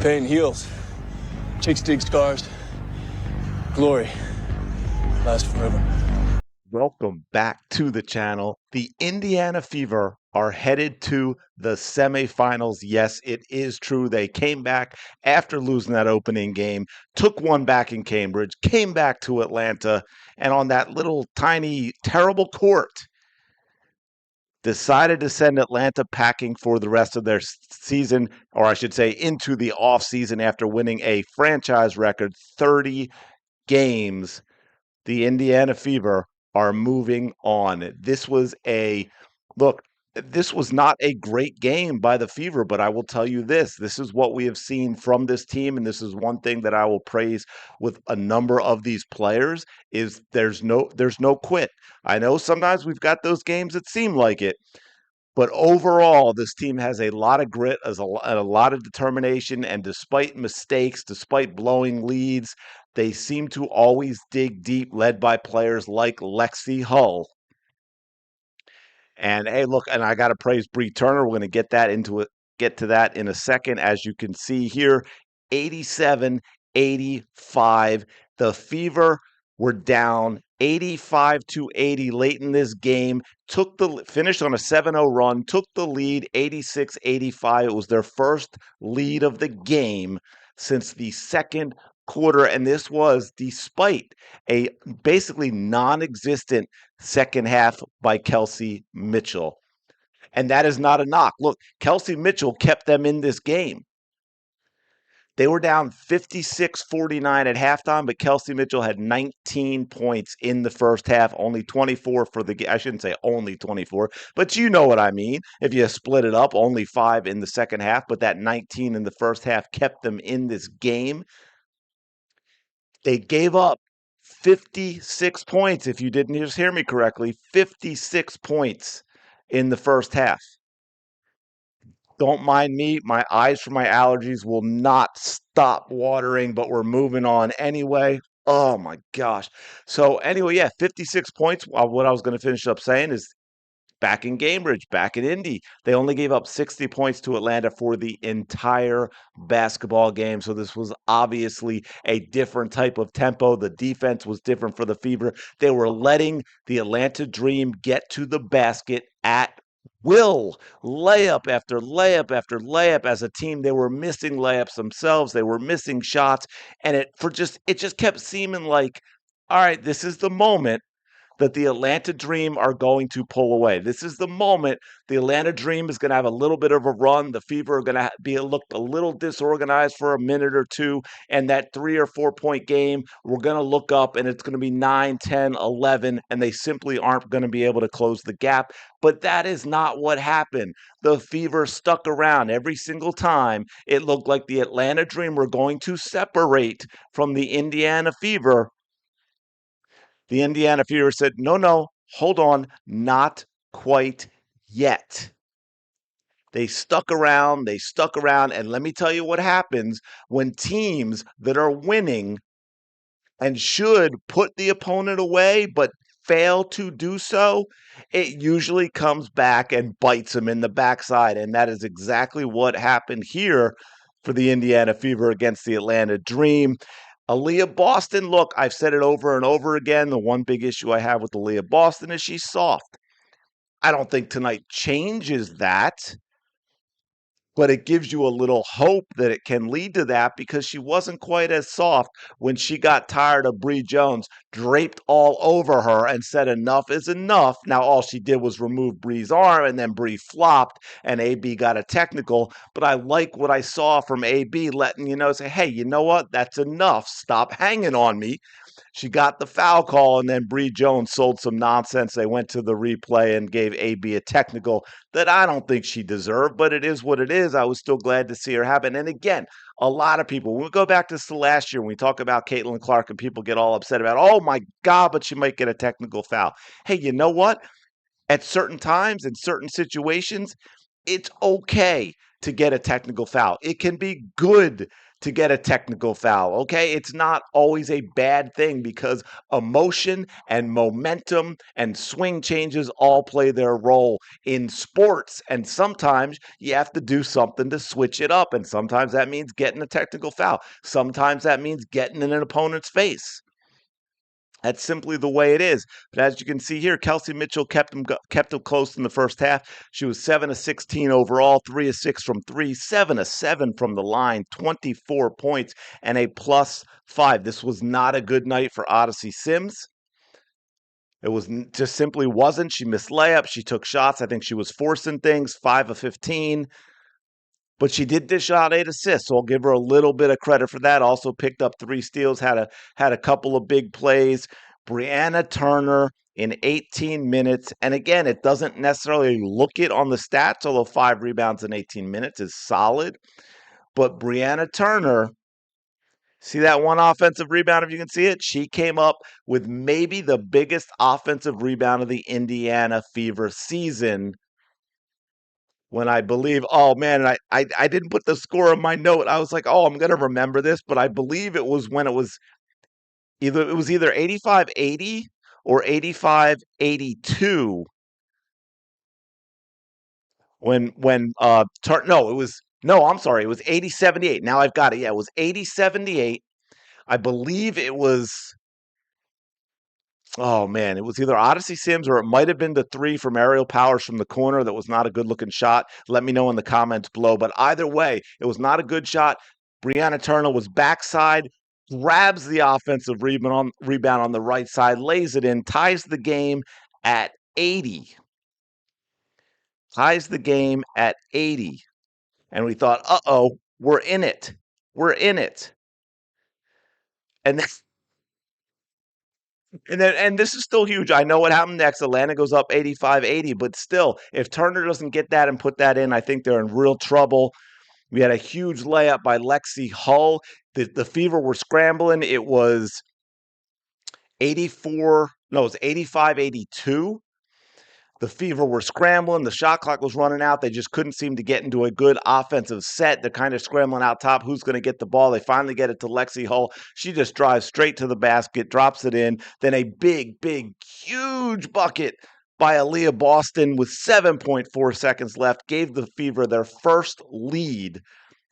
Pain heals. Chicks dig scars. Glory lasts forever. Welcome back to the channel. The Indiana Fever are headed to the semifinals. Yes, it is true. They came back after losing that opening game, took one back in Cambridge, came back to Atlanta, and on that little tiny, terrible court, decided to send Atlanta packing for the rest of their season, or I should say into the offseason after winning a franchise record 30 games. The Indiana Fever are moving on. This was not a great game by the Fever, but I will tell you this is what we have seen from this team, and this is one thing that I will praise with a number of these players is there's no quit. I know sometimes we've got those games that seem like it, but overall, this team has a lot of grit, a lot of determination, and despite mistakes, despite blowing leads, they seem to always dig deep, led by players like Lexi Hull. And hey, look, and I got to praise Bree Turner. We're going to get to that in a second. As you can see here, 87-85. The Fever were down 85-80 late in this game. Finished on a 7-0 run, took the lead 86-85. It was their first lead of the game since the second quarter, and this was despite a basically non-existent second half by Kelsey Mitchell. And that is not a knock. Look, Kelsey Mitchell kept them in this game. They were down 56-49 at halftime, but Kelsey Mitchell had 19 points in the first half, only 24 for the game. I shouldn't say only 24, but you know what I mean. If you split it up, only 5 in the second half, but that 19 in the first half kept them in this game. They gave up 56 points, if you didn't just hear me correctly, 56 points in the first half. Don't mind me. My eyes from my allergies will not stop watering, but we're moving on anyway. Oh my gosh. So anyway, yeah, 56 points. What I was going to finish up saying is back in Cambridge, back in Indy, they only gave up 60 points to Atlanta for the entire basketball game. So this was obviously a different type of tempo. The defense was different for the Fever. They were letting the Atlanta Dream get to the basket at will, layup after layup after layup. As a team, they were missing layups themselves. They were missing shots, and it just kept seeming like, all right, this is the moment that the Atlanta Dream are going to pull away. This is the moment the Atlanta Dream is going to have a little bit of a run. The Fever are going to look a little disorganized for a minute or two, and that 3 or 4 point game, we're going to look up and it's going to be 9, 10, 11, and they simply aren't going to be able to close the gap. But that is not what happened. The Fever stuck around every single time. It looked like the Atlanta Dream were going to separate from the Indiana Fever. The Indiana Fever said, no, hold on, not quite yet. They stuck around, and let me tell you what happens when teams that are winning and should put the opponent away but fail to do so. It usually comes back and bites them in the backside, and that is exactly what happened here for the Indiana Fever against the Atlanta Dream. Aaliyah Boston, look, I've said it over and over again. The one big issue I have with Aaliyah Boston is she's soft. I don't think tonight changes that, but it gives you a little hope that it can lead to that because she wasn't quite as soft when she got tired of Bree Jones draped all over her and said enough is enough. Now, all she did was remove Bree's arm, and then Bree flopped, and AB got a technical. But I like what I saw from AB letting you know, say, hey, you know what? That's enough. Stop hanging on me. She got the foul call, and then Bree Jones sold some nonsense. They went to the replay and gave AB a technical that I don't think she deserved, but it is what it is. I was still glad to see her happen. And again, a lot of people, when we go back to last year, when we talk about Caitlin Clark and people get all upset about, oh my God, but she might get a technical foul. Hey, you know what? At certain times, in certain situations, it's okay to get a technical foul. It can be good to get a technical foul. Okay, it's not always a bad thing because emotion and momentum and swing changes all play their role in sports. And sometimes you have to do something to switch it up. And sometimes that means getting a technical foul. Sometimes that means getting in an opponent's face. That's simply the way it is. But as you can see here, Kelsey Mitchell kept him close in the first half. She was 7 of 16 overall, 3 of 6 from 3, 7 of 7 from the line, 24 points, and a +5. This was not a good night for Odyssey Sims. It was just simply wasn't. She missed layups. She took shots. I think she was forcing things, 5 of 15. But she did dish out 8 assists, so I'll give her a little bit of credit for that. Also picked up 3 steals, had a couple of big plays. Brianna Turner in 18 minutes, and again, it doesn't necessarily look it on the stats, although 5 rebounds in 18 minutes is solid. But Brianna Turner, see that one offensive rebound, if you can see it? She came up with maybe the biggest offensive rebound of the Indiana Fever season when I believe, oh man, and I didn't put the score on my note. I was like, oh, I'm gonna remember this, but I believe it was when it was either 85-80 or 85-82 I'm sorry, it was 80-78. Now I've got it. Yeah, it was 80-78. I believe it was, oh man, it was either Odyssey Sims or it might have been the 3 from Aerial Powers from the corner that was not a good looking shot. Let me know in the comments below. But either way, it was not a good shot. Brianna Turner was backside, grabs the offensive rebound on the right side, lays it in, ties the game at 80. Ties the game at 80. And we thought, uh-oh, we're in it. We're in it. And then and this is still huge. I know what happened next. Atlanta goes up 85-80, but still, if Turner doesn't get that and put that in, I think they're in real trouble. We had a huge layup by Lexi Hull. The Fever were scrambling. It was 85-82. The Fever were scrambling. The shot clock was running out. They just couldn't seem to get into a good offensive set. They're kind of scrambling out top. Who's going to get the ball? They finally get it to Lexi Hull. She just drives straight to the basket, drops it in. Then a big, huge bucket by Aaliyah Boston with 7.4 seconds left gave the Fever their first lead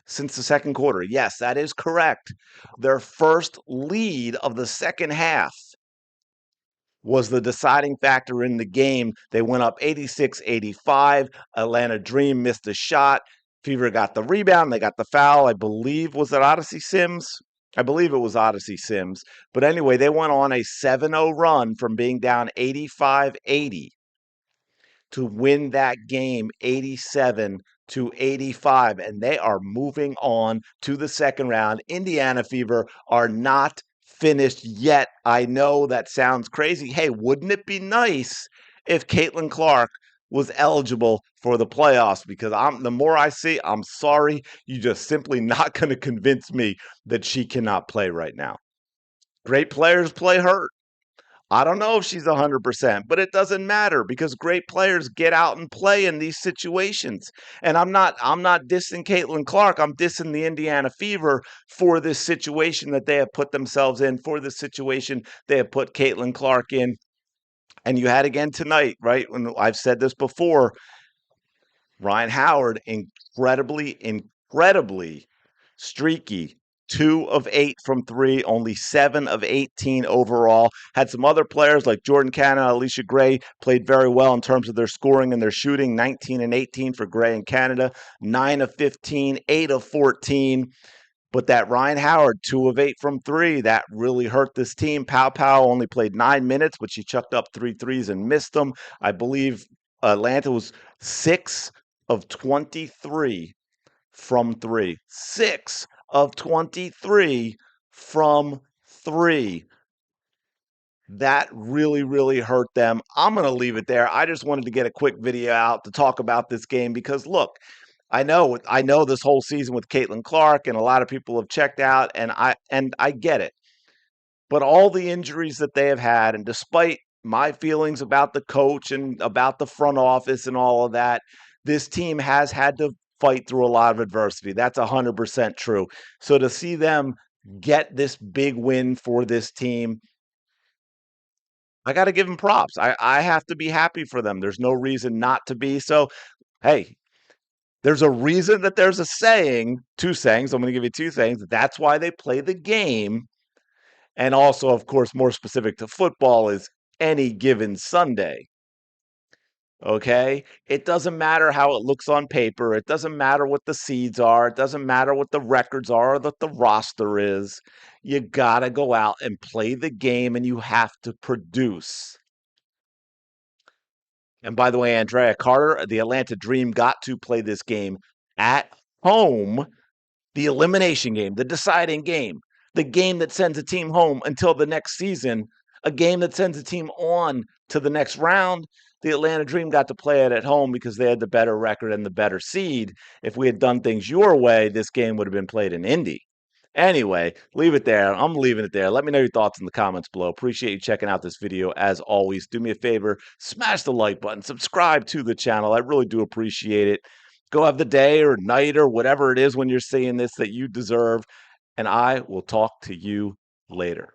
since the second quarter. Yes, that is correct. Their first lead of the second half was the deciding factor in the game. They went up 86-85. Atlanta Dream missed a shot. Fever got the rebound. They got the foul. I believe, was it Odyssey Sims? I believe it was Odyssey Sims. But anyway, they went on a 7-0 run from being down 85-80 to win that game 87-85. And they are moving on to the second round. Indiana Fever are not finished yet. I know that sounds crazy. Hey, wouldn't it be nice if Caitlin Clark was eligible for the playoffs? Because the more I see, I'm sorry, you're just simply not going to convince me that she cannot play right now. Great players play hurt. I don't know if she's 100%, but it doesn't matter because great players get out and play in these situations. And I'm not dissing Caitlin Clark. I'm dissing the Indiana Fever for this situation that they have put themselves in, for the situation they have put Caitlin Clark in. And you had again tonight, right? When I've said this before, Ryan Howard, incredibly streaky. 2 of 8 from 3, only 7 of 18 overall. Had some other players like Jordan Canada, Alicia Gray played very well in terms of their scoring and their shooting. 19 and 18 for Gray and Canada, 9 of 15, 8 of 14. But that Ryan Howard, 2 of 8 from 3, that really hurt this team. Pow only played 9 minutes, but she chucked up 3 threes and missed them. I believe Atlanta was 6 of 23 from 3. 6 of 23 from 3. That really hurt them. I'm going to leave it there. I just wanted to get a quick video out to talk about this game because, look, I know this whole season with Caitlin Clark and a lot of people have checked out, and I get it. But all the injuries that they have had, and despite my feelings about the coach and about the front office and all of that, this team has had to fight through a lot of adversity. That's 100% true. So to see them get this big win for this team, I got to give them props. I have to be happy for them. There's no reason not to be. So, hey, there's a reason that there's a saying, two sayings. I'm going to give you two sayings. That's why they play the game. And also, of course, more specific to football is any given Sunday. Okay? It doesn't matter how it looks on paper. It doesn't matter what the seeds are. It doesn't matter what the records are or that the roster is. You got to go out and play the game and you have to produce. And by the way, Andrea Carter, the Atlanta Dream got to play this game at home, the elimination game, the deciding game, the game that sends a team home until the next season, a game that sends a team on to the next round. The Atlanta Dream got to play it at home because they had the better record and the better seed. If we had done things your way, this game would have been played in Indy. Anyway, leave it there. I'm leaving it there. Let me know your thoughts in the comments below. Appreciate you checking out this video. As always, do me a favor, smash the like button, subscribe to the channel. I really do appreciate it. Go have the day or night or whatever it is when you're seeing this that you deserve. And I will talk to you later.